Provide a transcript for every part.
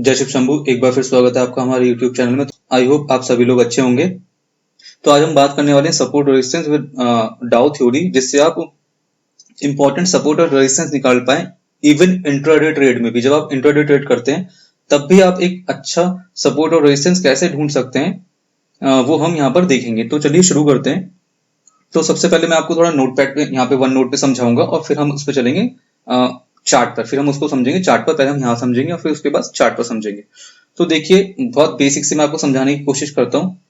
जय शिव शंभू। एक बार फिर स्वागत है आपका हमारे YouTube चैनल में। आई होप आप सभी लोग अच्छे होंगे। तो आज हम बात करने वाले हैं सपोर्ट और रेजिस्टेंस विद डाउ थ्योरी, जिससे आप इंपॉर्टेंट सपोर्ट और रेजिस्टेंस निकाल पाए इवन इंट्राडे ट्रेड में भी। जब आप इंट्राडे ट्रेड करते हैं तब भी आप एक अच्छा सपोर्ट और रेजिस्टेंस कैसे ढूंढ सकते हैं, वो हम यहाँ पर देखेंगे। तो चलिए शुरू करते हैं। तो सबसे पहले मैं आपको थोड़ा नोटपैड पे, यहाँ पे वन नोट पे समझाऊंगा और फिर हम उस पर चलेंगे चार्ट पर। फिर हम उसको समझेंगे चार्ट पर, पहले हम यहाँ समझेंगे और फिर उसके बाद चार्ट पर समझेंगे। तो देखिए, बहुत बेसिक से मैं आपको समझाने की कोशिश करता हूँ।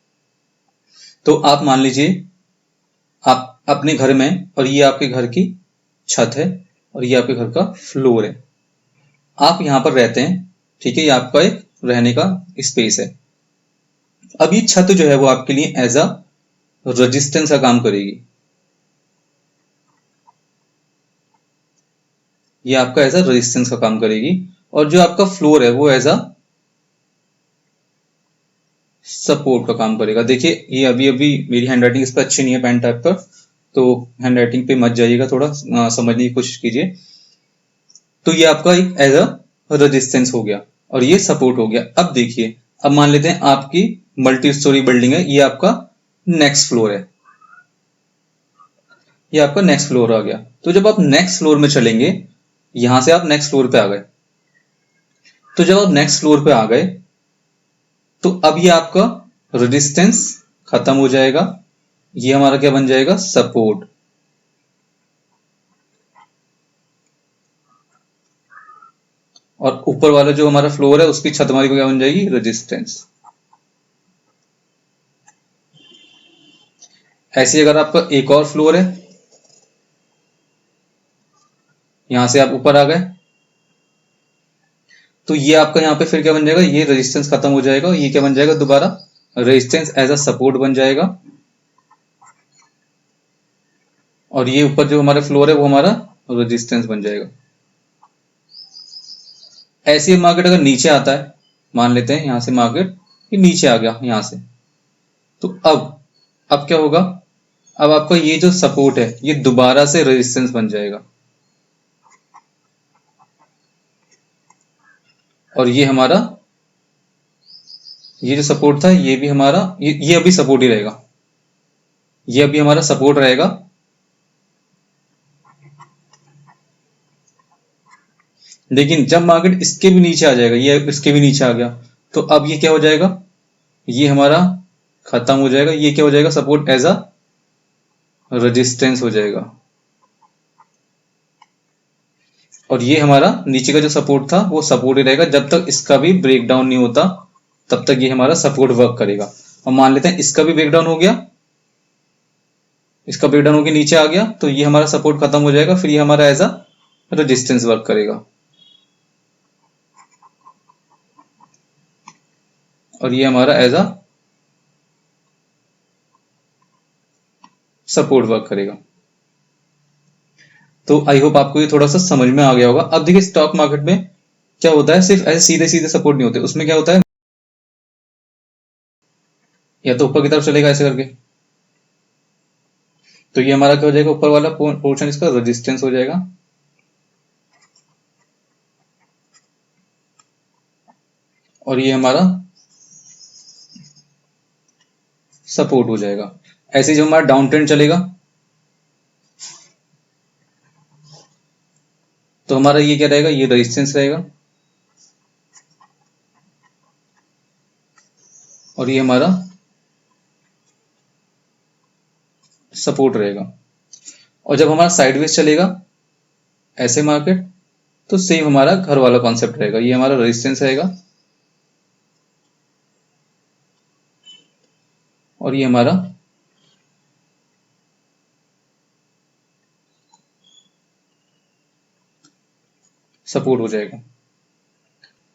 तो आप मान लीजिए आप अपने घर में, और ये आपके घर की छत है और ये आपके घर का फ्लोर है। आप यहाँ पर रहते हैं, ठीक है, ये आपका एक रहने का स्पेस है। अब ये छत जो है वो आपके लिए एज अ रेजिस्टेंस का काम करेगी। ये आपका एज अ रेजिस्टेंस का काम करेगी, और जो आपका फ्लोर है वो एज अ सपोर्ट का काम करेगा। देखिए, ये अभी मेरी हैंडराइटिंग इस पर अच्छी नहीं है पेन टाइप पर, तो हैंडराइटिंग पे मत जाइएगा, थोड़ा समझने की कोशिश कीजिए। तो ये आपका एक एज अ रेजिस्टेंस हो गया और ये सपोर्ट हो गया। अब देखिए, अब मान लेते हैं आपकी मल्टी स्टोरी बिल्डिंग है, ये आपका नेक्स्ट फ्लोर है, ये आपका नेक्स्ट फ्लोर आ गया। तो जब आप नेक्स्ट फ्लोर में चलेंगे, यहां से आप नेक्स्ट फ्लोर पे आ गए, तो जब आप नेक्स्ट फ्लोर पे आ गए तो अब ये आपका रेजिस्टेंस खत्म हो जाएगा, ये हमारा क्या बन जाएगा, सपोर्ट। और ऊपर वाला जो हमारा फ्लोर है उसकी छत हमारी को क्या बन जाएगी, रेजिस्टेंस। ऐसे अगर आपका एक और फ्लोर है, यहां से आप ऊपर आ गए, तो ये आपका यहाँ पे फिर क्या बन जाएगा, ये रेजिस्टेंस खत्म हो जाएगा, ये क्या बन जाएगा, दोबारा रेजिस्टेंस एज अ सपोर्ट बन जाएगा। और ये ऊपर जो हमारा फ्लोर है वो हमारा रेजिस्टेंस बन जाएगा। ऐसे मार्केट अगर नीचे आता है, मान लेते हैं यहां से मार्केट ये नीचे आ गया यहां से, तो अब क्या होगा, अब आपका ये जो सपोर्ट है ये दोबारा से रेजिस्टेंस बन जाएगा, और ये हमारा ये जो सपोर्ट था ये भी हमारा ये अभी सपोर्ट ही रहेगा, ये अभी हमारा सपोर्ट रहेगा। लेकिन जब मार्केट इसके भी नीचे आ जाएगा, ये इसके भी नीचे आ गया, तो अब ये क्या हो जाएगा, ये हमारा खत्म हो जाएगा, ये क्या हो जाएगा, सपोर्ट एज अ रेजिस्टेंस हो जाएगा। और ये हमारा नीचे का जो सपोर्ट था वो सपोर्ट ही रहेगा, जब तक इसका भी ब्रेकडाउन नहीं होता तब तक ये हमारा सपोर्ट वर्क करेगा। और मान लेते हैं इसका भी ब्रेकडाउन हो गया, इसका ब्रेकडाउन होकर नीचे आ गया, तो ये हमारा सपोर्ट खत्म हो जाएगा, फिर ये हमारा एज अ रेजिस्टेंस वर्क करेगा, और ये हमारा एज अ सपोर्ट वर्क करेगा। तो आई होप आपको ये थोड़ा सा समझ में आ गया होगा। अब देखिए, स्टॉक मार्केट में क्या होता है, सिर्फ ऐसे सीधे सीधे सपोर्ट नहीं होते, उसमें क्या होता है, या तो ऊपर की तरफ चलेगा ऐसे करके, तो ये हमारा क्या हो जाएगा, ऊपर वाला पोर्शन इसका रेजिस्टेंस हो जाएगा, और ये हमारा सपोर्ट हो जाएगा। ऐसे जब हमारा डाउन ट्रेंड चलेगा तो हमारा ये क्या रहेगा, ये रेजिस्टेंस रहेगा, और ये हमारा सपोर्ट रहेगा। और जब हमारा साइडवेज चलेगा ऐसे मार्केट, तो सेम हमारा घर वाला कॉन्सेप्ट रहेगा, ये हमारा रेजिस्टेंस रहेगा, और ये हमारा सपोर्ट हो जाएगा।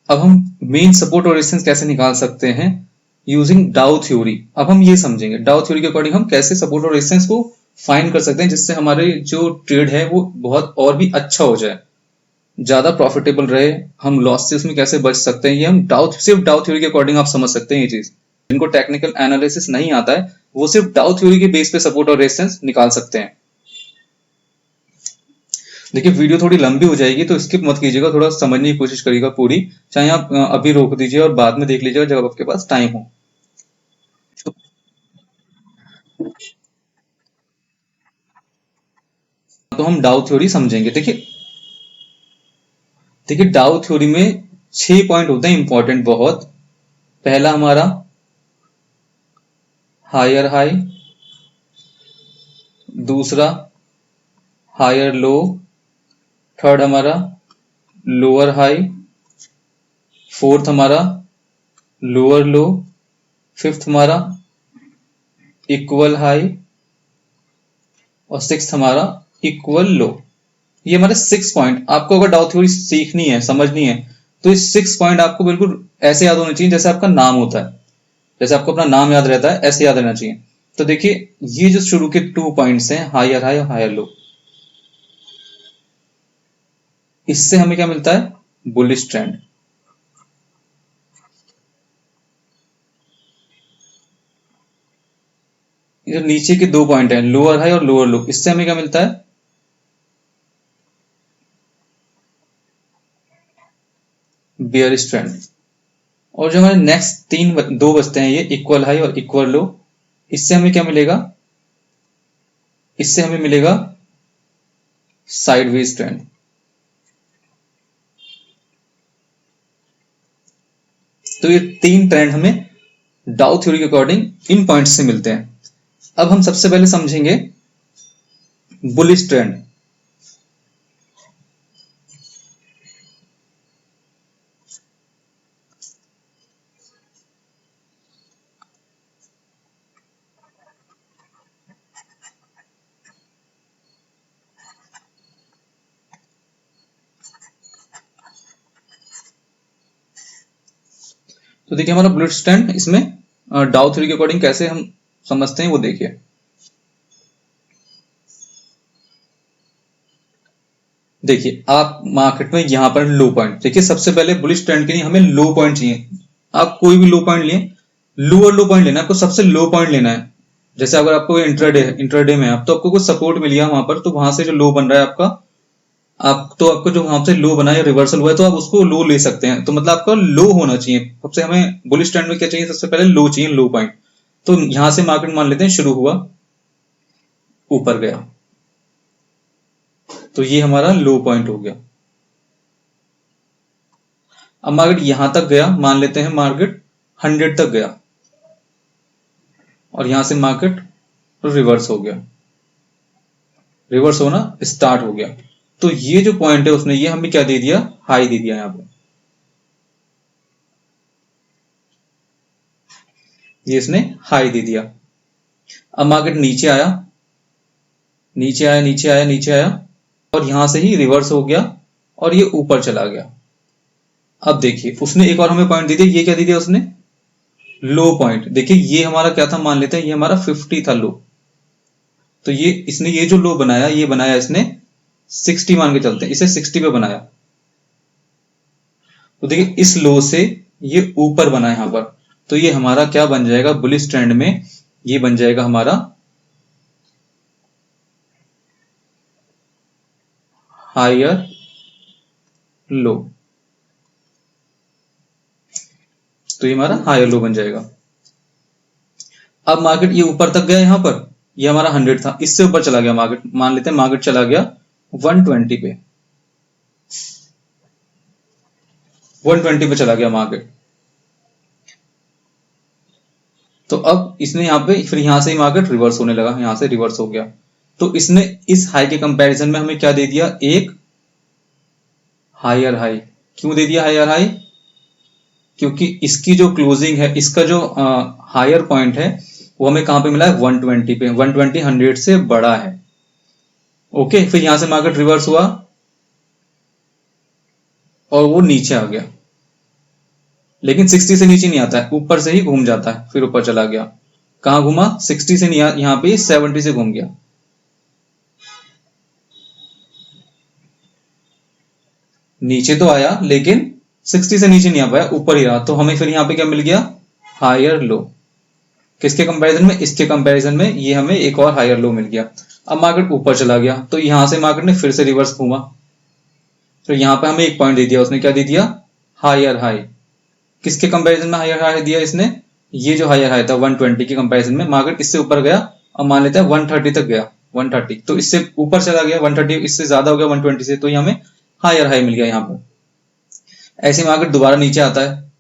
अब हम मेन सपोर्ट और रेजिस्टेंस कैसे निकाल सकते हैं, यूजिंग डाउ थ्योरी। अब हम ये समझेंगे डाउ थ्योरी के अकॉर्डिंग हम कैसे सपोर्ट और रेजिस्टेंस को फाइंड कर सकते हैं, जिससे हमारे जो ट्रेड है वो बहुत और भी अच्छा हो जाए, ज्यादा प्रॉफिटेबल रहे, हम लॉस से उसमें कैसे बच सकते हैं, ये हम सिर्फ डाउ थ्योरी के अकॉर्डिंग आप समझ सकते हैं। ये चीज जिनको टेक्निकल एनालिसिस नहीं आता है वो सिर्फ डाउ थ्योरी के बेस पे सपोर्ट और रेजिस्टेंस निकाल सकते हैं। देखिए वीडियो थोड़ी लंबी हो जाएगी तो स्किप मत कीजिएगा, थोड़ा समझने की कोशिश करिएगा पूरी, चाहे आप अभी रोक दीजिए और बाद में देख लीजिएगा जब आपके पास टाइम हो। तो हम डाउ थ्योरी समझेंगे। देखिए डाउ थ्योरी में 6 पॉइंट होते हैं इंपॉर्टेंट बहुत। पहला हमारा हायर हाई, दूसरा हायर लो, थर्ड हमारा लोअर हाई, फोर्थ हमारा लोअर लो, फिफ्थ हमारा इक्वल हाई और सिक्स्थ हमारा इक्वल लो। ये हमारे 6 पॉइंट। आपको अगर डाउ थ्योरी सीखनी है, समझनी है, तो ये 6 पॉइंट आपको बिल्कुल ऐसे याद होने चाहिए जैसे आपका नाम होता है, जैसे आपको अपना नाम याद रहता है ऐसे याद रहना चाहिए। तो देखिए ये जो शुरू के 2 पॉइंट्स हैं, हायर हाई और हायर लो, इससे हमें क्या मिलता है? Bullish trend. ये जो नीचे के 2 पॉइंट हैं, लोअर हाई और लोअर लो, इससे हमें क्या मिलता है? Bearish trend. और जो हमारे नेक्स्ट 2 बचते हैं, ये इक्वल हाई और इक्वल लो, इससे हमें क्या मिलेगा? इससे हमें मिलेगा साइडवेज ट्रेंड। तो ये 3 ट्रेंड हमें डाउ थ्योरी के अकॉर्डिंग इन पॉइंट्स से मिलते हैं। अब हम सबसे पहले समझेंगे बुलिश ट्रेंड। तो देखिए हमारा बुलिश ट्रेंड, इसमें डाउ थ्योरी के अकॉर्डिंग कैसे हम समझते हैं वो देखिए। देखिए आप मार्केट में यहां पर लो पॉइंट, देखिए सबसे पहले बुलिश ट्रेंड के लिए हमें लो पॉइंट चाहिए। आप कोई भी लो पॉइंट लिए, लोअर लो पॉइंट लेना है आपको, सबसे लो पॉइंट लेना है। जैसे अगर आपको इंट्राडे में आप तो आपको कुछ सपोर्ट मिल गया वहां पर, तो वहां से जो लो बन रहा है आपका, आपको जो वहां से लो बना है, रिवर्सल हुआ है, तो आप उसको लो ले सकते हैं। तो मतलब आपका लो होना चाहिए सबसे। हमें बुलिश ट्रेंड में क्या चाहिए? सबसे पहले लो चाहिए, लो पॉइंट। तो यहां से मार्केट मान लेते हैं शुरू हुआ, ऊपर गया, तो ये हमारा लो पॉइंट हो गया। अब मार्केट यहां तक गया, मान लेते हैं मार्केट 100 तक गया, और यहां से मार्केट रिवर्स हो गया, रिवर्स होना स्टार्ट हो गया। तो ये जो पॉइंट है उसने ये हमें क्या दे दिया? हाई दे दिया। यहां पे ये इसने हाई दे दिया। अब मार्केट नीचे आया, नीचे आया, नीचे आया, नीचे आया, और यहां से ही रिवर्स हो गया और ये ऊपर चला गया। अब देखिए उसने एक और हमें पॉइंट दे दिया। ये क्या दे दिया उसने? लो पॉइंट। देखिए ये हमारा क्या था? मान लेते हैं ये हमारा 50 था लो। तो ये इसने ये जो लो बनाया, ये बनाया इसने 60 मान के चलते हैं, इसे 60 पे बनाया। तो देखिए इस लो से ये ऊपर बना यहां पर, तो ये हमारा क्या बन जाएगा? बुलिश ट्रेंड में ये बन जाएगा हमारा हायर लो। तो ये हमारा हायर लो बन जाएगा। अब मार्केट ये ऊपर तक गया, यहां पर ये हमारा 100 था, इससे ऊपर चला गया मार्केट। मान लेते हैं मार्केट चला गया 120 पे, 120 पे चला गया मार्केट। तो अब इसने यहां पे फिर यहां से ही मार्केट रिवर्स होने लगा, यहां से रिवर्स हो गया। तो इसने इस हाई के कंपैरिजन में हमें क्या दे दिया? एक हायर हाई। क्यों दे दिया हायर हाई? क्योंकि इसकी जो क्लोजिंग है, इसका जो हायर पॉइंट है, वो हमें कहां पे मिला है? 120 पे। 120 100 से बड़ा है। ओके, फिर यहां से मार्केट रिवर्स हुआ और वो नीचे आ गया, लेकिन 60 से नीचे नहीं आता है, ऊपर से ही घूम जाता है, फिर ऊपर चला गया। कहां घूमा? 60 से नहीं, यहां पे 70 से घूम गया। नीचे तो आया लेकिन 60 से नीचे नहीं आ पाया, ऊपर ही रहा। तो हमें फिर यहां पे क्या मिल गया? Higher low. किसके कंपैरिजन में? इसके कंपैरिजन में ये हमें एक और हायर लो मिल गया। अब मार्केट ऊपर चला गया तो यहां से मार्केट ने फिर से रिवर्स घूमा, तो यहाँ पे हमें एक पॉइंट दे दिया उसने, क्या दे दिया, हायर हाई। किसके कंपैरिजन में हायर हाई दिया इसने, ये जो हायर हाई था 120 के कंपैरिजन में, मार्केट इससे ऊपर गया और मान लेते हैं 130 तक गया, 130 तो इससे ऊपर चला गया, 130 इससे ज्यादा हो गया 120 से, तो ये हमें हायर हाई मिल गया यहाँ पर। ऐसे मार्केट दोबारा नीचे आता है,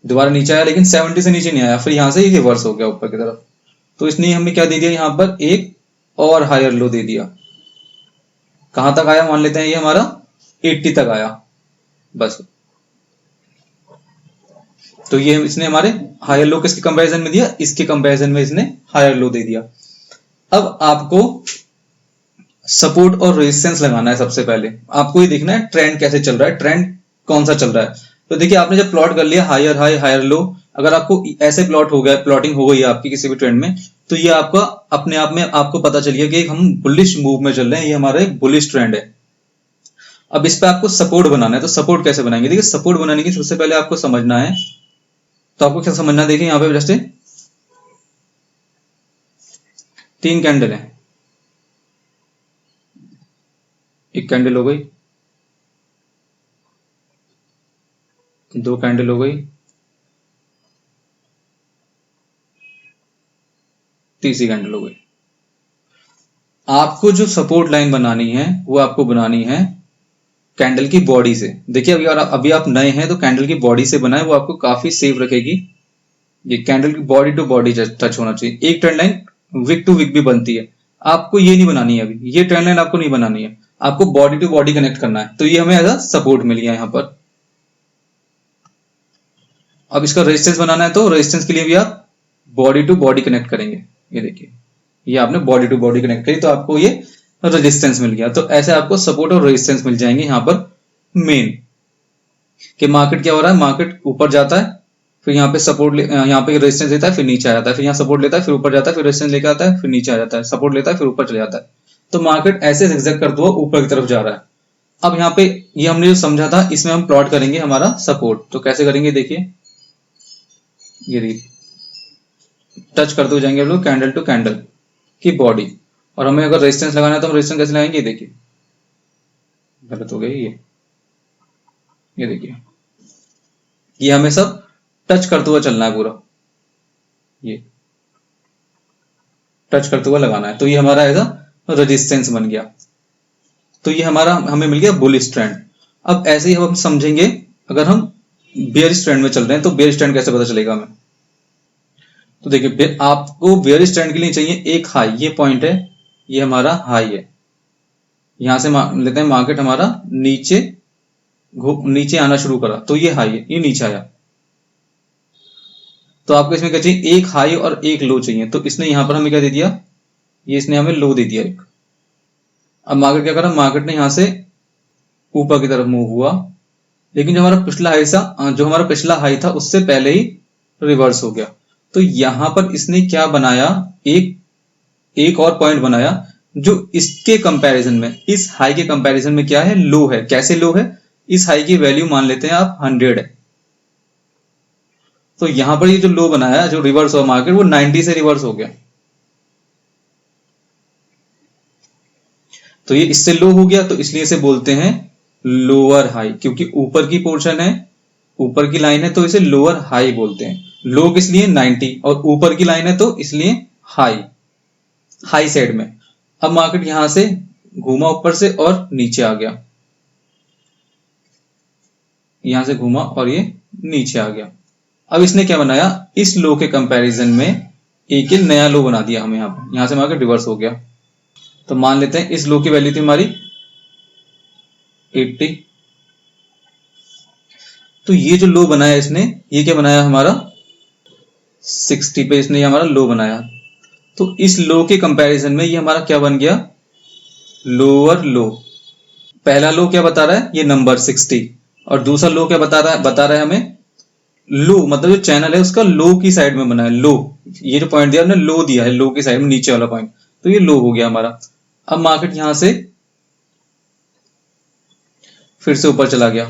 दोबारा नीचे आया लेकिन 70 से नीचे नहीं आया, फिर यहाँ से ये रिवर्स हो गया ऊपर की तरफ, तो इसने हमें क्या दे दिया यहाँ पर, एक और हायर लो दे दिया। कहां तक आया, मान लेते हैं ये हमारा 80 तक आया बस। तो ये इसने हमारे हायर लो किसके कंपैरिजन में दिया, इसके कंपैरिजन में इसने हायर लो दे दिया। अब आपको सपोर्ट और रेजिस्टेंस लगाना है। सबसे पहले आपको ये देखना है ट्रेंड कैसे चल रहा है, ट्रेंड कौन सा चल रहा है। तो देखिए आपने जब प्लॉट कर लिया हायर हाई हायर लो, अगर आपको ऐसे प्लॉट हो गया, प्लॉटिंग हो गई है आपकी किसी भी ट्रेंड में, तो ये आपका अपने आप में आपको पता चल गया कि हम बुलिश मूव में चल रहे हैं, ये हमारा एक बुलिश ट्रेंड है। अब इस पे आपको सपोर्ट बनाना है, तो सपोर्ट कैसे बनाएंगे, देखिए सपोर्ट बनाने की सबसे पहले आपको समझना है, तो आपको क्या समझना है, देखिए यहाँ पे जस्ट 3 कैंडल है, एक कैंडल हो गई, 2 कैंडल हो गई, तीसरी कैंडल हो गई। आपको जो सपोर्ट लाइन बनानी है वो आपको बनानी है कैंडल की बॉडी से। देखिए अभी आप नए हैं तो कैंडल की बॉडी से बनाए, वो आपको काफी सेफ रखेगी। ये कैंडल की बॉडी टू बॉडी टच होना चाहिए। एक trend line wick to wick भी बनती है, आपको ये नहीं बनानी है, अभी ये ट्रेंड लाइन आपको नहीं बनानी है, आपको बॉडी टू बॉडी कनेक्ट करना है। तो ये हमें एज अ सपोर्ट मिल गया यहाँ पर। अब इसका रेजिस्टेंस बनाना है, तो रेजिस्टेंस के लिए भी आप बॉडी टू बॉडी कनेक्ट करेंगे। ये देखिए ये आपने बॉडी टू बॉडी कनेक्ट करी तो आपको ये रेजिस्टेंस मिल गया। तो ऐसे आपको सपोर्ट और रेजिस्टेंस मिल जाएंगे यहाँ पर मेन, कि मार्केट क्या हो रहा है, मार्केट ऊपर जाता है, फिर यहाँ पे सपोर्ट यहाँ पे रेजिस्टेंस लेता है, फिर नीचे आ जाता है, फिर यहाँ सपोर्ट लेता है, फिर ऊपर जाता है, फिर रेजिस्टेंस लेके आता है, फिर नीचे आ जाता है, सपोर्ट लेता है, फिर ऊपर चले जाता है। तो मार्केट ऐसे zigzag करते हुए ऊपर की तरफ जा रहा है। अब यहाँ पे ये हमने जो समझा था, इसमें हम प्लॉट करेंगे हमारा सपोर्ट। तो कैसे करेंगे, देखिए ये टच करते हुए जाएंगे हम लोग कैंडल टू कैंडल की बॉडी, और हमें अगर रेजिस्टेंस लगाना है तो हम रेजिस्टेंस कैसे लगाएंगे, देखिए गलत हो गई ये देखिए ये हमें सब टच करते हुए चलना है पूरा, ये टच करते हुए लगाना है। तो ये हमारा एज अ रेजिस्टेंस बन गया। तो ये हमारा हमें मिल गया बुलिश ट्रेंड। अब ऐसे ही हम समझेंगे अगर हम बेयरिश ट्रेंड में चल रहे हैं, तो बेयरिश ट्रेंड कैसे पता चलेगा हमें। तो देखिए आपको बेयरिश ट्रेंड के लिए चाहिए एक हाई, ये पॉइंट है, ये हमारा हाई है, यहां से लेते हैं मार्केट हमारा नीचे आना शुरू करा, तो ये हाई है, ये नीचे आया, तो आपको इसमें क्या चाहिए, एक हाई और एक लो चाहिए। तो इसने यहां पर हमें क्या दे दिया, ये इसने हमें लो दे दिया एक। अब मार्केट क्या करा, मार्केट ने यहां से ऊपर की तरफ मूव हुआ, लेकिन जो हमारा पिछला हाई था उससे पहले ही रिवर्स हो गया। तो यहां पर इसने क्या बनाया, एक और पॉइंट बनाया जो इसके कंपैरिजन में, इस हाई के कंपैरिजन में क्या है, लो है। कैसे लो है, इस हाई की वैल्यू मान लेते हैं आप 100 है, तो यहां पर ये जो लो बनाया, जो रिवर्स हुआ मार्केट, वो 90 से रिवर्स हो गया, तो ये इससे लो हो गया, तो इसलिए इसे बोलते हैं लोअर हाई, क्योंकि ऊपर की पोर्शन है, ऊपर की लाइन है, तो इसे लोअर हाई बोलते हैं। लो किस लिए, 90, और ऊपर की लाइन है तो इसलिए हाई साइड में। अब मार्केट यहां से घूमा ऊपर से और नीचे आ गया, यहां से घूमा और ये नीचे आ गया। अब इसने क्या बनाया, इस लो के कंपैरिजन में एक नया लो बना दिया हमें, यहां से मार्केट रिवर्स हो गया। तो मान लेते हैं इस लो की वैल्यू थी हमारी 80, तो ये जो लो बनाया इसने, ये क्या बनाया हमारा 60 पे इसने हमारा लो बनाया। तो इस लो के कंपैरिजन में ये हमारा क्या बन गया, लोअर लो। पहला लो क्या बता रहा है, ये नंबर 60, और दूसरा लो क्या बता रहा है हमें, लो, मतलब जो चैनल है उसका लो की साइड में बना है, लो, ये जो पॉइंट दिया हमने लो दिया है, लो की साइड में नीचे वाला पॉइंट, तो ये लो हो गया हमारा। अब मार्केट यहां से फिर से ऊपर चला गया,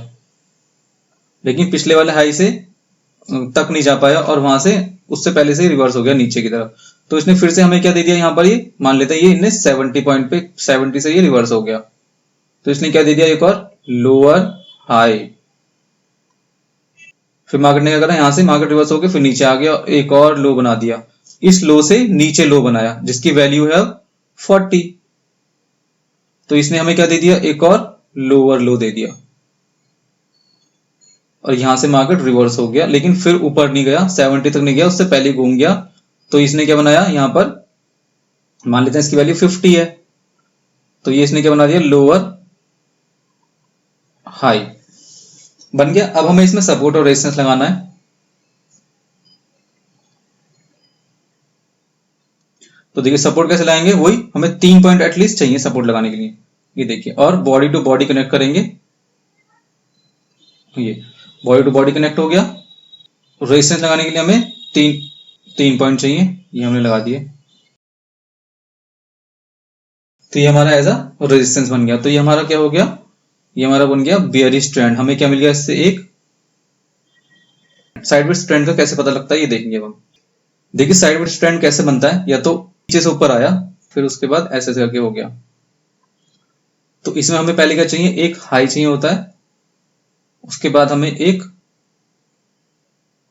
लेकिन पिछले वाले हाई से तक नहीं जा पाया, और वहां से उससे पहले से रिवर्स हो गया नीचे की तरफ। तो इसने फिर से हमें क्या दे दिया यहाँ पर, ये मान लेते हैं ये इनने 70 पॉइंट पे 70 से ये रिवर्स हो गया, तो इसने क्या दे दिया, एक और लोअर हाई। फिर मार्केट ने क्या करा, यहां से मार्केट रिवर्स हो गया, फिर नीचे आ गया, एक और लो बना दिया, इस लो से नीचे लो बनाया जिसकी वैल्यू है 40, तो इसने हमें क्या दे दिया, एक और लोअर लो दे दिया, और यहां से मार्केट रिवर्स हो गया, लेकिन फिर ऊपर नहीं गया, 70 तक नहीं गया, उससे पहले घूम गया, तो इसने क्या बनाया, यहां पर मान लेते हैं इसकी वैल्यू 50 है, तो ये इसने क्या बना दिया, लोअर हाई बन गया। अब हमें इसमें सपोर्ट और रेजिस्टेंस लगाना है, तो देखिए सपोर्ट कैसे लाएंगे, वही हमें 3 पॉइंट एटलीस्ट चाहिए सपोर्ट लगाने के लिए, ये देखिए, और बॉडी टू बॉडी कनेक्ट करेंगे, ये बॉडी टू बॉडी कनेक्ट हो गया। रेजिस्टेंस लगाने के लिए हमें तीन पॉइंट चाहिए, ये हमने लगा दिए, तो ये हमारा एज अ रेजिस्टेंस बन गया। तो ये हमारा क्या हो गया, ये हमारा बन गया बेयरिश ट्रेंड। हमें क्या मिल गया इससे, एक साइडवेज ट्रेंड का कैसे पता लगता है ये देखेंगे अब हम। देखिए साइडवेज ट्रेंड कैसे बनता है, या तो नीचे से ऊपर आया, फिर उसके बाद ऐसे करके हो गया, तो इसमें हमें पहले क्या चाहिए, एक हाई चाहिए होता है, उसके बाद हमें एक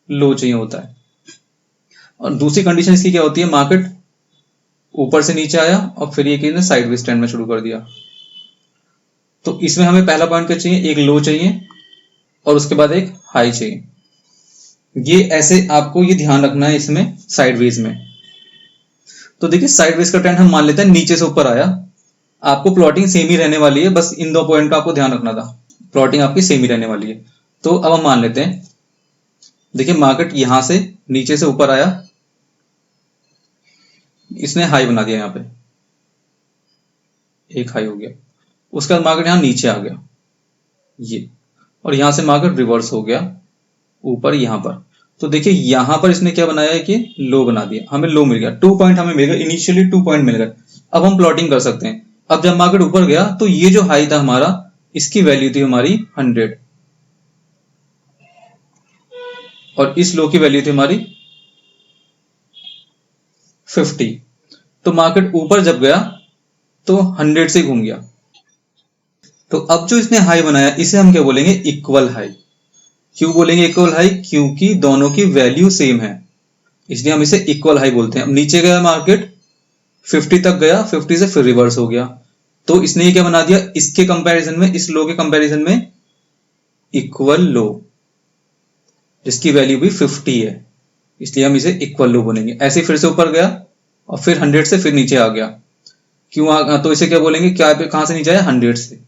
लो चाहिए होता है, और दूसरी कंडीशन इसकी क्या होती है, मार्केट ऊपर से नीचे आया और फिर ये किसने साइडवेज ट्रेंड में शुरू कर दिया, तो इसमें हमें पहला पॉइंट क्या चाहिए, एक लो चाहिए और उसके बाद एक हाई चाहिए। ये ऐसे आपको ये ध्यान रखना है इसमें साइडवेज में। तो देखिए साइडवेज का ट्रेंड हम मान लेते हैं नीचे से ऊपर आया, आपको प्लॉटिंग सेम ही रहने वाली है, बस इन दो पॉइंट का आपको ध्यान रखना था, प्लॉटिंग आपकी सेम ही रहने वाली है। तो अब हम मान लेते हैं, देखिए मार्केट यहां से नीचे से ऊपर आया, इसने हाई बना दिया, यहाँ पे एक हाई हो गया, उसके बाद मार्केट यहां नीचे आ गया ये, और यहां से मार्केट रिवर्स हो गया ऊपर यहां पर, तो देखिए यहां पर इसने क्या बनाया है कि लो बना दिया, हमें लो मिल गया, 2 पॉइंट हमें मिल गया, इनिशियली 2 पॉइंट मिल गए। अब हम प्लॉटिंग कर सकते हैं। अब जब मार्केट ऊपर गया तो ये जो हाई था हमारा, इसकी वैल्यू थी हमारी 100 और इस लो की वैल्यू थी हमारी 50, तो मार्केट ऊपर जब गया तो 100 से घूम गया, तो अब जो इसने हाई बनाया इसे हम क्या बोलेंगे, इक्वल हाई। क्यों बोलेंगे इक्वल हाई, क्योंकि दोनों की वैल्यू सेम है, इसलिए हम इसे इक्वल हाई बोलते हैं। अब नीचे गया मार्केट 50 तक गया, 50 से फिर रिवर्स हो गया, तो इसने ये क्या बना दिया, इसके कंपैरिजन में, इस लो के कंपैरिजन में इक्वल लो, जिसकी वैल्यू भी 50 है, इसलिए हम इसे इक्वल लो बोलेंगे। ऐसे फिर से ऊपर गया और फिर 100 से फिर नीचे आ गया, तो इसे क्या बोलेंगे, क्या कहां से नीचे आया, 100 से,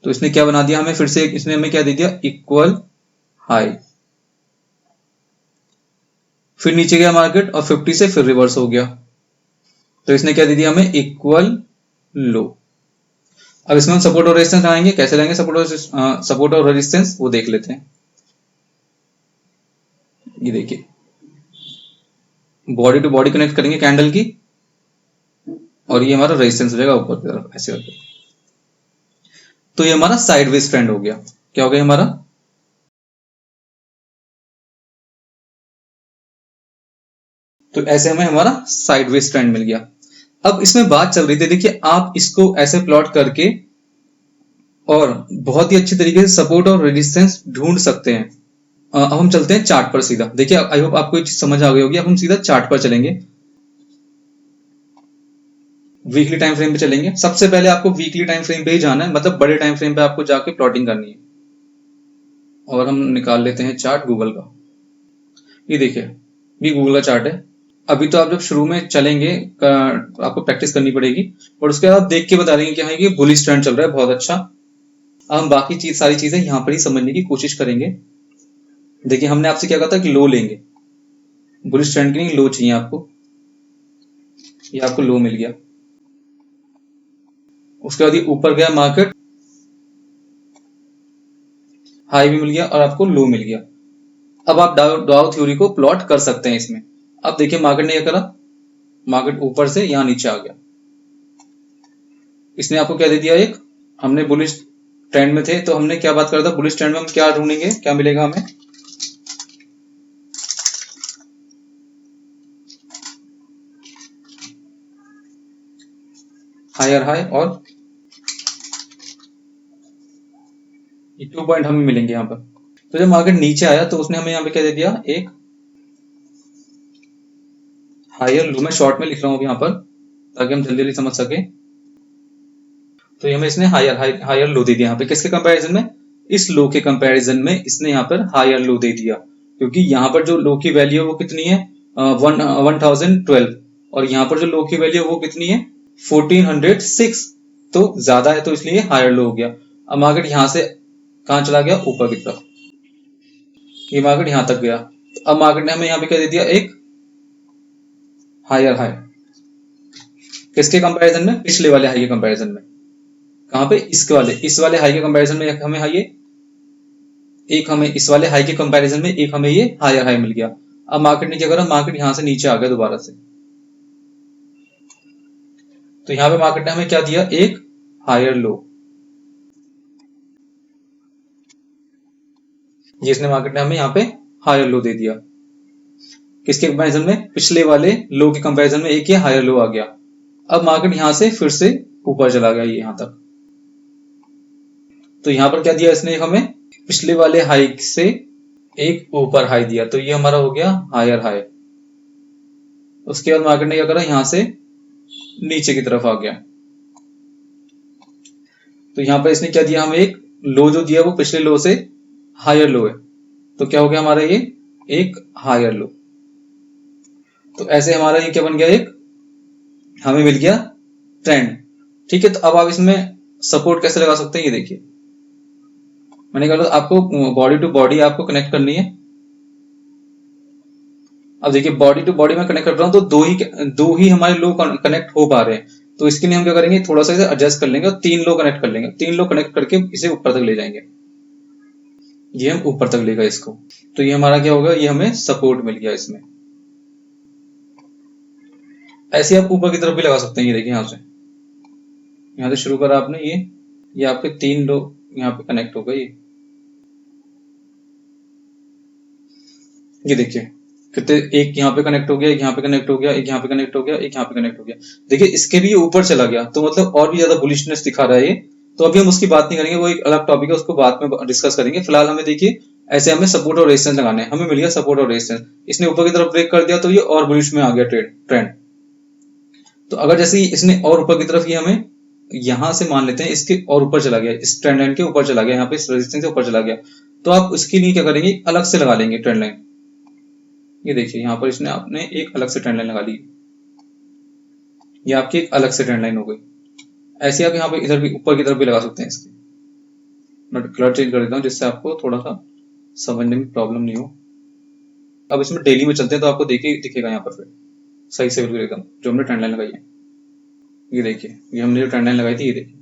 तो इसने क्या बना दिया हमें, फिर से इसने हमें क्या दे दिया, इक्वल हाई। फिर नीचे गया मार्केट और 50 से फिर रिवर्स हो गया, तो इसने क्या दे दिया हमें, इक्वल लो। अब इसमें हम सपोर्ट और रेजिस्टेंस लगाएंगे, कैसे लगाएंगे सपोर्ट और रेजिस्टेंस वो देख लेते हैं। ये देखिए बॉडी टू बॉडी कनेक्ट करेंगे कैंडल की, और ये हमारा रेजिस्टेंस हो जाएगा ऊपर की तरफ ऐसे करके, तो ये हमारा साइडवेज ट्रेंड हो गया। क्या हो गया हमारा, तो ऐसे हमें हमारा साइडवेज ट्रेंड मिल गया। अब इसमें बात चल रही थी, देखिए आप इसको ऐसे प्लॉट करके और बहुत ही अच्छी तरीके से सपोर्ट और रेजिस्टेंस ढूंढ सकते हैं। अब हम चलते हैं चार्ट पर सीधा। देखिए आई होप आपको ये चीज समझ आ गई होगी। अब हम सीधा चार्ट पर चलेंगे, वीकली टाइम फ्रेम पे चलेंगे। सबसे पहले आपको वीकली टाइम फ्रेम पे ही जाना है, मतलब बड़े टाइम फ्रेम पे आपको जाके प्लॉटिंग करनी है। और हम निकाल लेते हैं चार्ट गूगल का। ये देखिए ये गूगल का चार्ट है। अभी तो आप जब शुरू में चलेंगे आपको प्रैक्टिस करनी पड़ेगी, और उसके बाद आप देख के बता देंगे कि हाँ ये बुलिश ट्रेंड चल रहा है, बहुत अच्छा। अब हम बाकी सारी चीजें यहाँ पर ही समझने की कोशिश करेंगे। देखिए हमने आपसे क्या कहा था कि लो लेंगे, बुलिश ट्रेंड के लिए लो चाहिए आपको, ये आपको लो मिल गया। उसके बाद ये ऊपर गया मार्केट, हाई भी मिल गया और आपको लो मिल गया। अब आप डाउ थ्योरी को प्लॉट कर सकते हैं इसमें। अब देखिए मार्केट ने क्या करा, मार्केट ऊपर से यहां नीचे आ गया, इसने आपको क्या दे दिया, एक हमने बुलिश ट्रेंड में थे तो हमने क्या बात करा था, बुलिश ट्रेंड में हम क्या ढूंढेंगे, क्या मिलेगा हमें, हायर हाई, और ये 2 पॉइंट हमें मिलेंगे यहाँ पर। तो जब मार्केट नीचे आया तो उसने हमें यहाँ पे क्या दे दिया, एक हायर लो। मैं शॉर्ट में लिख रहा हूँ यहाँ पर ताकि हम जल्दी जल्दी समझ सके। तो हमें इसने हायर लो दे दिया यहाँ पे, किसके कंपैरिजन में, इस लो के कंपैरिजन में इसने यहाँ पर हायर लो दे दिया, क्योंकि यहाँ पर जो लो की वैल्यू है वो कितनी है, 1012, और यहाँ पर जो लो की वैल्यू है वो कितनी है, 1406, तो ज्यादा है, तो इसलिए हायर लो हो गया। अब मार्केट यहाँ से कहाँ चला गया, ऊपर की तरफ, ये मार्केट यहाँ तक गया। अब मार्केट ने हमें यहाँ पे क्या दे दिया, एक हायर हाई, किसके कंपैरिजन में, पिछले वाले हाई के कंपैरिजन में। कहां पे, इस वाले हाई के कंपैरिजन में हमें हाई, एक हमें इस वाले हाई के कंपैरिजन में एक हमें ये हायर हाई मिल गया। अब मार्केट ने क्या करा, मार्केट यहां से नीचे आ गया दोबारा से, तो यहां पे मार्केट ने हमें क्या दिया, एक हायर लो। जिसने मार्केट ने हमें यहाँ पे हायर लो दे दिया, किसके कंपैरिजन में, पिछले वाले लो के कंपैरिजन में एक ये हायर लो आ गया। अब मार्केट यहां से फिर से ऊपर चला गया, ये यहां तक, तो यहां पर क्या दिया इसने हमें, पिछले वाले हाई से एक ऊपर हाई दिया, तो ये हमारा हो गया हायर हाई। उसके बाद मार्केट ने क्या करा, यहां से नीचे की तरफ आ गया, तो यहां पर इसने क्या दिया, हमें एक लो जो दिया वो पिछले लो से हायर लो है, तो क्या हो गया हमारा ये एक हायर लो। तो ऐसे हमारा ये क्या बन गया, एक हमें मिल गया ट्रेंड। ठीक है, तो अब आप इसमें सपोर्ट कैसे लगा सकते हैं, ये देखिए, मैंने कहा आपको बॉडी टू बॉडी आपको कनेक्ट करनी है। अब देखिए बॉडी टू बॉडी में कनेक्ट कर रहा हूं तो दो ही हमारे लो कनेक्ट हो पा रहे हैं, तो इसके लिए हम क्या करेंगे, थोड़ा सा इसे एडजस्ट कर लेंगे और 3 लो कनेक्ट कर लेंगे, 3 लो कनेक्ट करके इसे ऊपर तक ले जाएंगे, ये हम ऊपर तक लेगा इसको, तो ये हमारा क्या होगा, ये हमें सपोर्ट मिल गया इसमें। ऐसे आप ऊपर की तरफ भी लगा सकते हैं, ये देखिए यहां से शुरू करा आपने, ये आपके 3 लो यहाँ पे कनेक्ट हो गए, ये देखिए कितने, एक यहाँ पे कनेक्ट हो गया, एक यहाँ पे कनेक्ट हो गया, एक यहाँ पे कनेक्ट हो गया, एक यहाँ पे कनेक्ट हो गया, देखिए इसके भी ऊपर चला गया, तो मतलब और भी ज्यादा बुलिशनेस दिखा रहा है ये। तो अभी हम उसकी बात नहीं करेंगे, वो एक अलग टॉपिक है, उसको बाद में डिस्कस करेंगे। फिलहाल हमें देखिए ऐसे हमें सपोर्ट और रेजिस्टेंस लगाने हैं, हमें मिल गया सपोर्ट और रेजिस्टेंस, इसने ऊपर की तरफ ब्रेक कर दिया तो ये और बुलिश में आ गया ट्रेंड। तो अगर जैसे इसने और ऊपर की तरफ, ये हमें यहां से मान लेते हैं इसके और ऊपर चला गया, इस ट्रेंड लाइन के ऊपर चला गया, यहाँ पे इस रेजिस्टेंस से ऊपर चला गया, तो आप उसके लिए क्या करेंगे, अलग से लगा लेंगे ट्रेंड लाइन। ये देखिए यहाँ पर इसने आपने एक अलग से ट्रेंड लाइन लगा ली, ये आपकी एक अलग से ट्रेंड लाइन हो गई। ऐसे आप यहाँ पे इधर भी ऊपर की तरफ भी लगा सकते हैं इसकी। मैं कलर चेंज कर देता हूँ जिससे आपको थोड़ा सा समझने में प्रॉब्लम नहीं हो। अब इसमें डेली में चलते हैं तो आपको दिखेगा यहाँ पर फिर सही से बिल्कुल एकदम जो हमने ट्रेंड लाइन लगाई है। ये देखिए, ये हमने जो ट्रेंड लाइन लगाई थी, ये देखिए,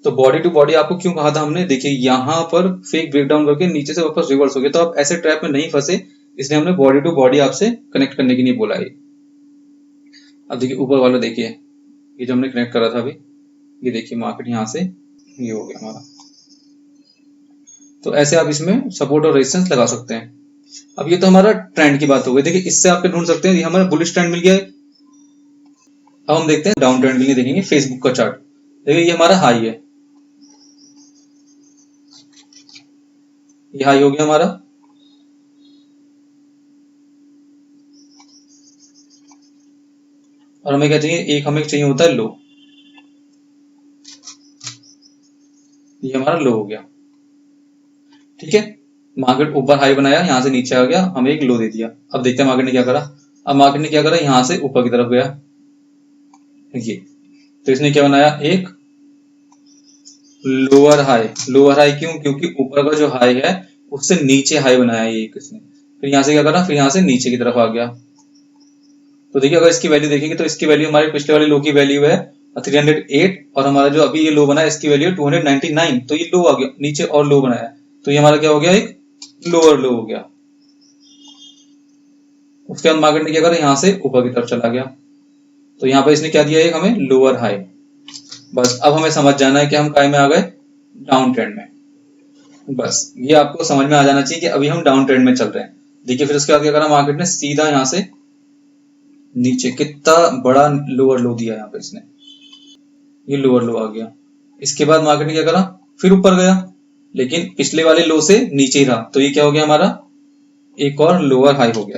तो बॉडी टू बॉडी आपको क्यों कहा था हमने, देखिए यहाँ पर फेक ब्रेकडाउन करके नीचे से वापस रिवर्स हो गया, तो आप ऐसे ट्रैप में नहीं फंसे, इसलिए हमने बॉडी टू बॉडी आपसे कनेक्ट करने के लिए बोला है। अब देखिए ऊपर वाला देखिए, ये जो हमने कनेक्ट करा था अभी, ये देखिए मार्केट यहाँ से ये हो गया हमारा, तो ऐसे आप इसमें सपोर्ट और रेजिस्टेंस लगा सकते हैं। अब ये तो हमारा ट्रेंड की बात हो गई, देखिए इससे आप ढूंढ सकते हैं, ये हमारा बुलिश ट्रेंड मिल गया है। अब हम देखते हैं डाउन ट्रेंड के लिए, देखेंगे फेसबुक का चार्ट, देखिए ये हमारा हाई है, ये हाई हो गया हमारा, और हमें क्या चाहिए, एक हमें चाहिए होता है लो, ये हमारा लो हो गया। ठीक है, मार्केट ऊपर हाई बनाया, यहां से नीचे आ गया, हमें एक लो दे दिया। अब देखते हैं मार्केट ने क्या करा, अब मार्केट ने क्या करा, यहां से ऊपर की तरफ गया, ये तो इसने क्या बनाया, एक लोअर हाई। लोअर हाई क्यों, क्योंकि ऊपर का जो हाई है उससे नीचे हाई बनाया ये किसने, फिर यहां से क्या करा, फिर यहां से नीचे की तरफ आ गया। तो देखिए अगर इसकी वैल्यू देखेंगे तो इसकी वैल्यू हमारे पिछले वाले लो की वैल्यू है 308, और हमारा जो अभी ये लो बना है इसकी वैल्यू है 299, तो ये लो आ गया, नीचे और लो बनाया, तो ये हमारा क्या हो गया, एक लोअर लो हो गया। उसके बाद मार्केट ने क्या करा, यहां से ऊपर की तरफ चला गया, तो यहाँ पर इसने क्या दिया, एक हमें लोअर हाई। बस अब हमें समझ जाना है कि हम काय में आ गए, डाउन ट्रेंड में। बस ये आपको समझ में आ जाना चाहिए कि अभी हम डाउन ट्रेंड में चल रहे हैं। देखिए फिर उसके बाद क्या करा, मार्केट ने सीधा यहां से नीचे कितना बड़ा लोअर लो दिया यहाँ पे इसने, ये लोअर लो आ गया। इसके बाद मार्केट ने क्या करा, फिर ऊपर गया, लेकिन पिछले वाले लो से नीचे ही रहा, तो ये क्या हो गया हमारा, एक और लोअर हाई हो गया।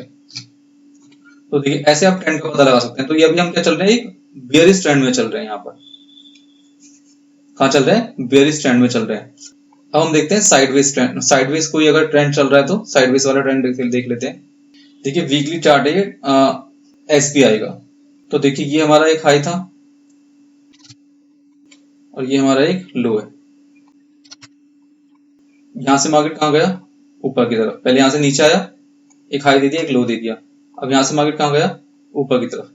तो देखिए ऐसे आप ट्रेंड का पता लगा सकते हैं। तो ये अभी हम क्या चल रहे हैं, एक बेयरिश ट्रेंड में चल रहे हैं। यहाँ पर कहाँ चल रहे हैं, बेयरिश ट्रेंड में चल रहे हैं। अब हम देखते हैं साइडवेज ट्रेंड, साइडवेज कोई अगर ट्रेंड चल रहा है तो साइडवेज वाला ट्रेंड देख लेते हैं। देखिए वीकली चार्ट है एसबीआई का। तो देखिए ये हमारा एक हाई था और ये हमारा एक लो है। यहां से मार्केट कहाँ गया, ऊपर की तरफ। पहले यहां से नीचे आया, एक हाई दे दिया, एक लो दे दिया। अब यहां से मार्केट कहाँ गया, ऊपर की तरफ।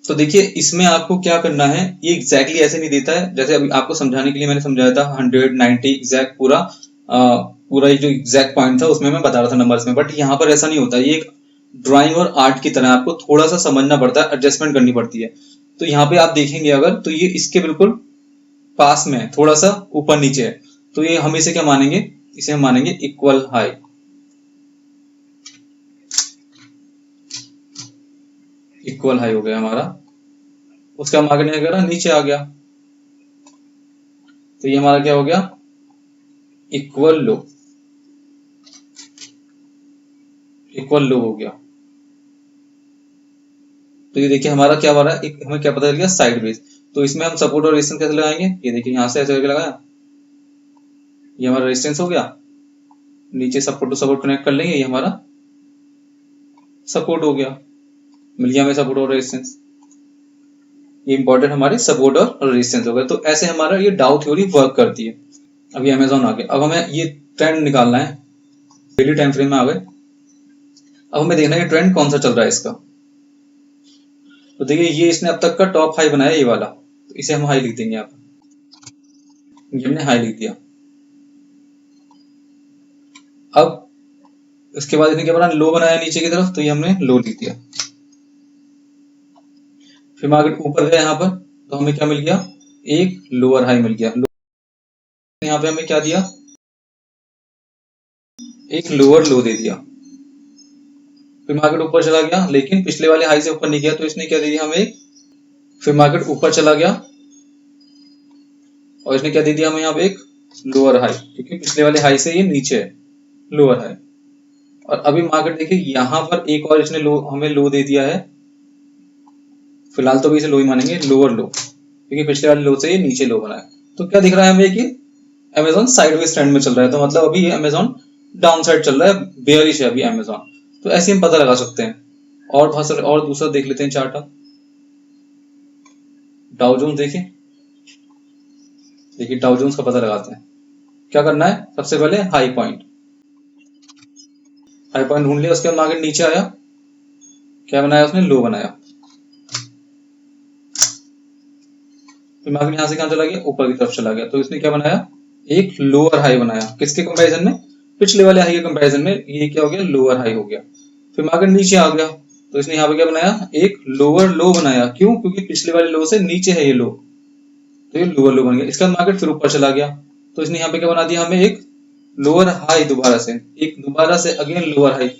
तो देखिए इसमें आपको क्या करना है, ये एग्जैक्टली ऐसे नहीं देता है, जैसे अभी आपको समझाने के लिए मैंने समझाया था 100, 90 एग्जैक्ट पूरा पूरा जो एग्जैक्ट पॉइंट था उसमें मैं बता रहा था नंबर्स में। बट यहाँ पर ऐसा नहीं होता, ये एक ड्राइंग और आर्ट की तरह आपको थोड़ा सा समझना पड़ता है, एडजस्टमेंट करनी पड़ती है। तो यहाँ पे आप देखेंगे अगर, तो ये इसके बिल्कुल पास में है, थोड़ा सा ऊपर नीचे है। तो ये हम इसे क्या मानेंगे, इसे हम मानेंगे इक्वल हाई। इक्वल हाई हो गया हमारा। उसका मार्केट ने करा, नीचे आ गया, तो ये हमारा क्या हो गया, इक्वल लो। इक्वल लो हो गया। तो ये देखिए हमारा क्या हो रहा है, हमें क्या पता चल गया, साइडवेज। तो इसमें हम सपोर्ट और रेजिस्टेंस कैसे लगाएंगे, ये देखिए यहां से ऐसे करके लगाया, ये हमारा रेजिस्टेंस हो गया। नीचे सपोर्ट टू सपोर्ट कनेक्ट कर लेंगे, ये हमारा सपोर्ट हो गया। मिल गया हमें सपोर्ट और रेजिस्टेंस। ये इंपॉर्टेंट हमारे सपोर्ट और रेजिस्टेंस हो गए। तो ऐसे हमारा ये डाउ थ्योरी वर्क करती है। अभी अमेजोन आ गया। अब हमें ये ट्रेंड निकालना है, डेली टाइम फ्रेम में आ गए। अब हमें देखना है ट्रेंड कौन सा चल रहा है इसका। तो देखिए ये इसने अब तक का टॉप हाई बनाया, ये वाला, तो इसे हम हाई लिख देंगे। यहाँ पर ये हमने हाई लिख दिया। अब इसके बाद इसने क्या बना, लो बनाया नीचे की तरफ, तो ये हमने लो लिख दिया। फिर मार्केट ऊपर गया यहाँ पर, तो हमें क्या मिल गया, एक लोअर हाई मिल गया। यहाँ पे हमें क्या दिया, एक लोअर लो दे दिया। फिर मार्केट ऊपर चला गया, लेकिन पिछले वाले हाई से ऊपर नहीं गया, तो इसने क्या दे दिया हमें एक। फिर मार्केट ऊपर चला गया और इसने क्या दे दिया हमें यहाँ पे, एक लोअर हाई, क्योंकि पिछले वाले हाई से ये नीचे है, लोअर हाई। और अभी मार्केट देखिए यहाँ पर एक और इसने लो, हमें लो दे दिया है। फिलहाल तो भी इसे लो ही मानेंगे, लोअर लो, क्योंकि पिछले वाले लो से ये नीचे लो बना है। तो क्या दिख रहा है हमें कि अमेजोन साइडवेज ट्रेंड में चल रहा है। तो मतलब अभी अमेजोन डाउन साइड चल रहा है, बेयरिश है अभी अमेजोन। तो ऐसे हम पता लगा सकते हैं। और बहुत सारे और दूसरा देख लेते हैं चार्ट। आप डाउ जोन्स देखिए, देखिए डाउ जोन्स का पता लगाते हैं। क्या करना है, सबसे पहले हाई पॉइंट, हाई पॉइंट ढूंढ लिया। उसके बाद मार्केट नीचे आया, क्या बनाया उसने, लो बनाया। फिर मार्केट यहां से कहां चला गया, ऊपर की तरफ चला गया। तो इसने क्या बनाया, एक लोअर हाई बनाया। किसके कंपैरिजन में, पिछले वाले हाई के कंपैरिजन में ये क्या हो गया, लोअर हाई हो गया। फिर मार्केट नीचे आ गया, तो इसने यहाँ पे क्या बनाया, एक लोअर लो बनाया। क्यों, क्योंकि पिछले वाले लो से नीचे है ये लो, तो ये लोअर लो बन गया। इसका मार्केट फिर ऊपर चला गया, तो इसने यहाँ पे क्या बना दिया हमें, एक लोअर हाई दोबारा से, एक दोबारा से अगेन लोअर हाई,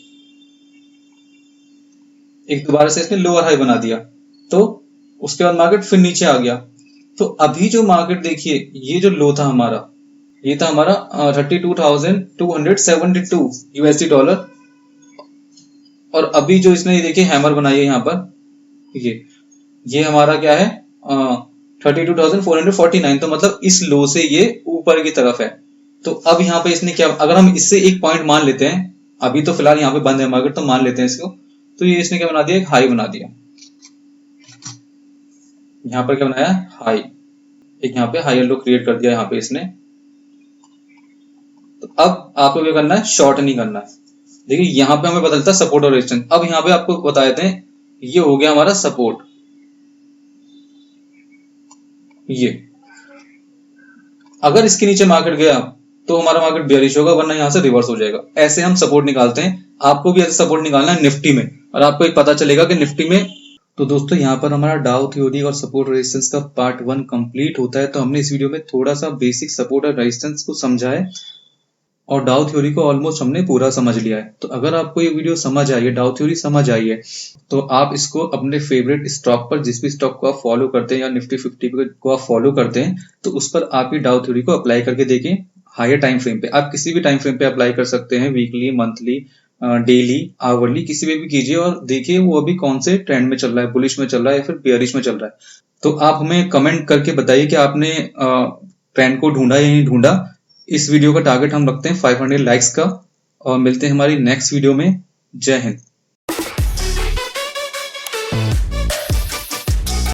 एक दोबारा से इसने लोअर हाई बना दिया। तो उसके बाद मार्केट फिर नीचे आ गया। तो अभी जो मार्केट देखिए, ये जो लो था हमारा, ये था हमारा 32,272 यूएसडी डॉलर। और अभी जो इसने ये देखिए हैमर बनाई है यहाँ पर, ये हमारा क्या है, 32,449। तो मतलब इस लो से ये ऊपर की तरफ है। तो अब यहाँ पे इसने क्या, अगर हम इससे एक पॉइंट मान लेते हैं, अभी तो फिलहाल यहाँ पे बंद है मार्केट, तो मान लेते हैं इसको। तो ये इसने क्या बना दिया, एक हाई बना दिया। यहाँ पर क्या बनाया, हाई, एक यहाँ पे हायर लो क्रिएट कर दिया यहाँ पे इसने। तो अब आपको क्या करना है, शॉर्ट नहीं करना है। देखिए यहाँ पे हमें बदलता है सपोर्ट और रेजिस्टेंस। अब यहाँ पे आपको बता देते हैं, ये हो गया हमारा सपोर्ट, ये अगर इसके नीचे मार्केट गया तो हमारा मार्केट बेयरिश होगा, वरना यहाँ से रिवर्स हो जाएगा। ऐसे हम सपोर्ट निकालते हैं। आपको भी ऐसे सपोर्ट निकालना है निफ्टी में, और आपको एक पता चलेगा कि निफ्टी में। तो दोस्तों यहाँ पर हमारा डाउ थ्योरी और सपोर्ट रेजिस्टेंस का पार्ट 1 कंप्लीट होता है। तो हमने इस वीडियो में थोड़ा सा बेसिक सपोर्ट और रेजिस्टेंस को समझा है। और डाउ थ्योरी को ऑलमोस्ट हमने पूरा समझ लिया है। तो अगर आपको ये वीडियो समझ आई है, डाउ थ्योरी समझ आई है, तो आप इसको अपने फेवरेट स्टॉक पर, जिस भी स्टॉक को आप फॉलो करते हैं या निफ्टी 50 को आप फॉलो करते हैं, तो उस पर आप ये डाउ थ्योरी को अप्लाई करके देखें। हायर टाइम फ्रेम पे, आप किसी भी टाइम फ्रेम पे अप्लाई कर सकते हैं, वीकली, मंथली, डेली, आवरली, किसी में भी कीजिए और देखिए वो अभी कौन से ट्रेंड में चल रहा है, बुलिश में चल रहा है या फिर बेयरिश में चल रहा है। तो आप हमें कमेंट करके बताइए कि आपने ट्रेंड को ढूंढा या नहीं ढूंढा। इस वीडियो का टारगेट हम रखते हैं 500 लाइक्स का, और मिलते हैं हमारी नेक्स्ट वीडियो में। जय हिंद।